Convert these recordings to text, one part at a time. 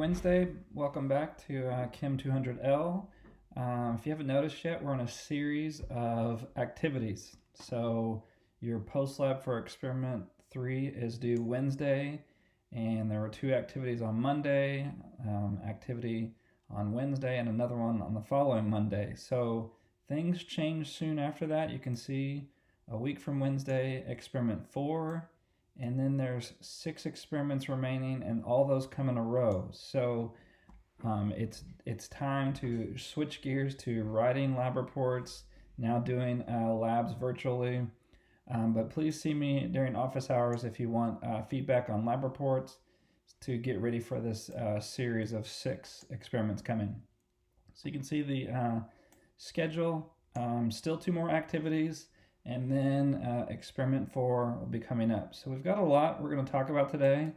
Wednesday, welcome back to CHEM200L. If you haven't noticed yet, we're on a series of activities. So your post-lab for experiment 3 is due Wednesday, and there were 2 activities on Monday, activity on Wednesday, and another one on the following Monday. So things change soon after that. You can see a week from Wednesday, experiment 4, and then there's 6 experiments remaining, and all those come in a row. So it's time to switch gears to writing lab reports, now doing labs virtually. But please see me during office hours if you want feedback on lab reports to get ready for this series of 6 experiments coming. So you can see the schedule, still 2 more activities, and then experiment 4 will be coming up. So we've got a lot we're going to talk about today.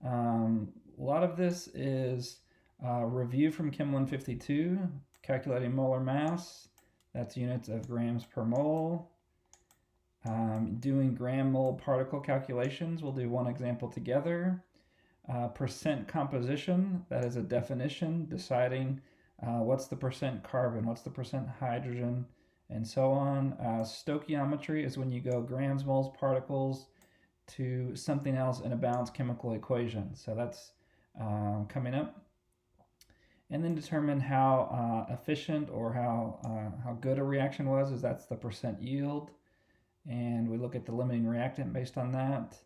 A lot of this is review from Chem 152, calculating molar mass, that's units of grams per mole. Doing gram mole particle calculations, we'll do one example together. Percent composition, that is a definition, deciding what's the percent carbon, what's the percent hydrogen, and so on. Stoichiometry is when you go grams, moles, particles to something else in a balanced chemical equation. So that's coming up. And then determine how efficient or how good a reaction was, as that's the percent yield. And we look at the limiting reactant based on that.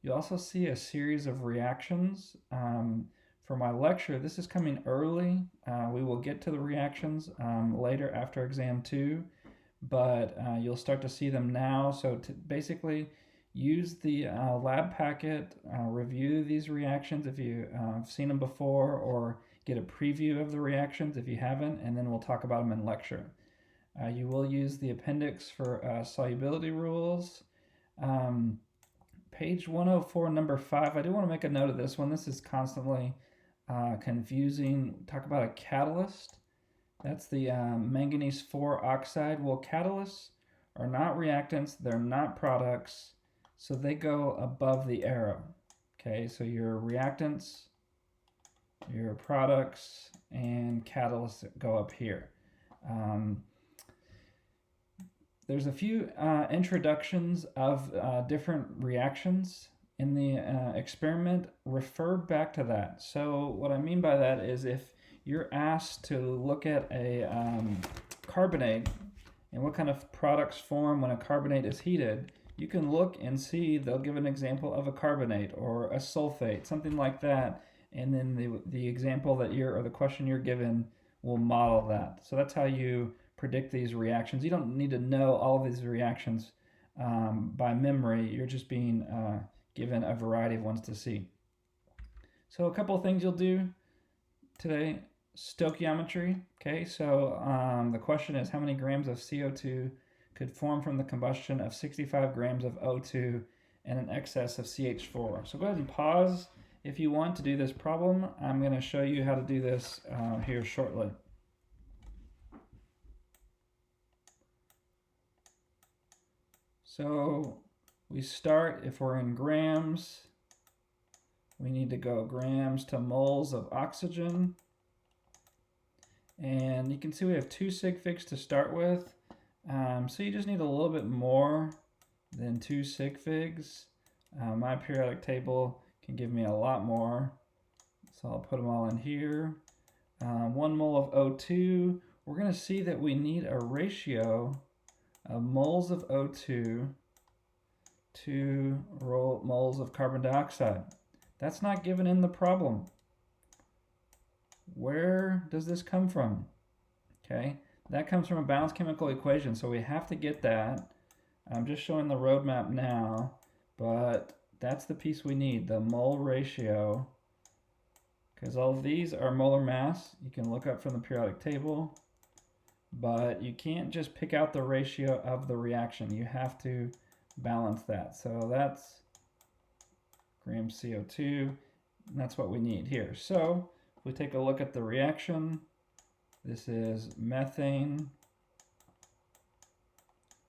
You also see a series of reactions. For my lecture, this is coming early. We will get to the reactions later after exam 2, but you'll start to see them now. So to basically use the lab packet, review these reactions if you've seen them before, or get a preview of the reactions if you haven't, and then we'll talk about them in lecture. You will use the appendix for solubility rules. Page 104, number 5, I do want to make a note of this one. This is constantly confusing. Talk about a catalyst. That's the manganese 4 oxide. Well, catalysts are not reactants, they're not products, so they go above the arrow. Okay, so your reactants, your products, and catalysts go up here. There's a few introductions of different reactions in the experiment. Refer back to that. So what I mean by that is if you're asked to look at a carbonate and what kind of products form when a carbonate is heated, you can look and see they'll give an example of a carbonate or a sulfate, something like that, and then the example that or the question you're given will model that. So that's how you predict these reactions. You don't need to know all of these reactions by memory. You're just being given a variety of ones to see. So a couple of things you'll do today. Stoichiometry. Okay, so the question is how many grams of CO2 could form from the combustion of 65 grams of O2 and an excess of CH4. So go ahead and pause if you want to do this problem. I'm going to show you how to do this here shortly. So we start, if we're in grams, we need to go grams to moles of oxygen. And you can see we have 2 sig figs to start with. So you just need a little bit more than 2 sig figs. My periodic table can give me a lot more. So I'll put them all in here. 1 mole of O2. We're going to see that we need a ratio of moles of O2 to moles of carbon dioxide. That's not given in the problem. Where does this come from? Okay, that comes from a balanced chemical equation, so we have to get that. I'm just showing the roadmap now, but that's the piece we need, the mole ratio, because all of these are molar mass. You can look up from the periodic table, but you can't just pick out the ratio of the reaction. You have to balance that. So that's grams CO2, and that's what we need here. So if we take a look at the reaction, this is methane,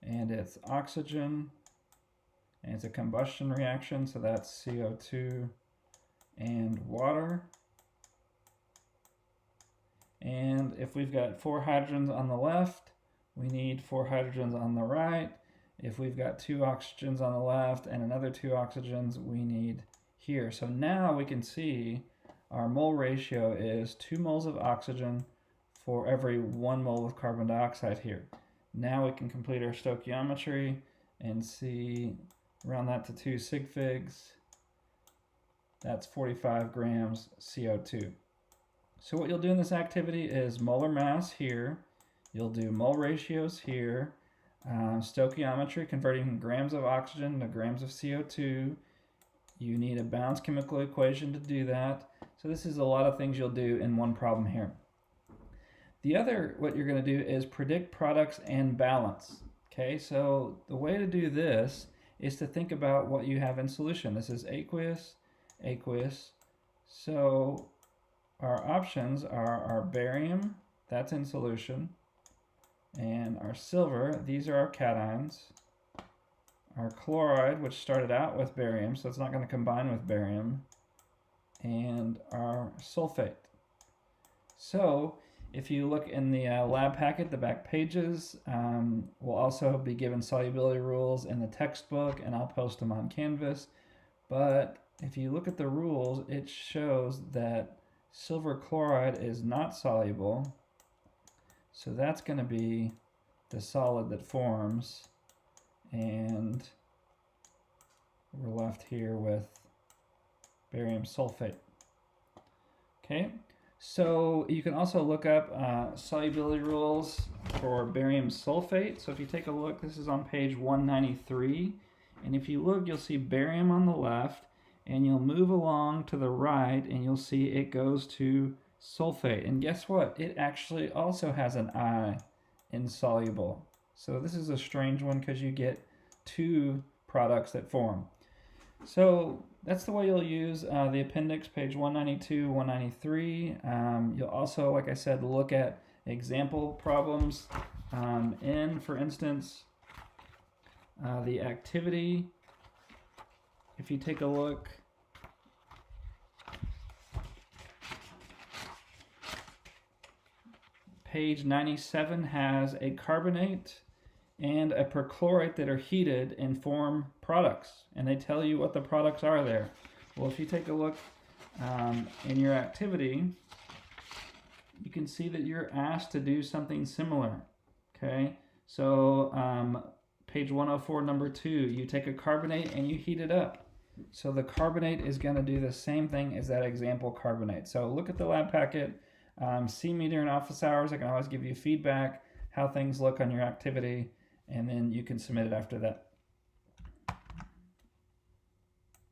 and it's oxygen, and it's a combustion reaction, so that's CO2 and water. And if we've got 4 hydrogens on the left, we need 4 hydrogens on the right. If we've got 2 oxygens on the left and another 2 oxygens, we need here. So now we can see our mole ratio is 2 moles of oxygen for every 1 mole of carbon dioxide here. Now we can complete our stoichiometry and see, round that to 2 sig figs, that's 45 grams CO2. So what you'll do in this activity is molar mass here, you'll do mole ratios here, stoichiometry, converting grams of oxygen to grams of CO2. You need a balanced chemical equation to do that. So this is a lot of things you'll do in one problem here. The other, what you're going to do is predict products and balance. Okay, so the way to do this is to think about what you have in solution. This is aqueous, aqueous. So our options are our barium, that's in solution, and our silver, these are our cations, our chloride, which started out with barium, so it's not going to combine with barium, and our sulfate. So if you look in the lab packet, the back pages, we'll also be given solubility rules in the textbook, and I'll post them on Canvas. But if you look at the rules, it shows that silver chloride is not soluble. So that's going to be the solid that forms, and we're left here with barium sulfate. Okay, so you can also look up solubility rules for barium sulfate. So if you take a look, this is on page 193, and if you look, you'll see barium on the left, and you'll move along to the right, and you'll see it goes to sulfate. And guess what? It actually also has an I in soluble. So this is a strange one because you get 2 products that form. So that's the way you'll use the appendix, page 192, 193. You'll also, like I said, look at example problems in, for instance, the activity. If you take a look, page 97 has a carbonate and a perchlorate that are heated and form products, and they tell you what the products are there. Well, if you take a look in your activity, you can see that you're asked to do something similar. Okay, so page 104, number 2, you take a carbonate and you heat it up. So the carbonate is going to do the same thing as that example carbonate. So look at the lab packet, see me during office hours. I can always give you feedback, how things look on your activity, and then you can submit it after that.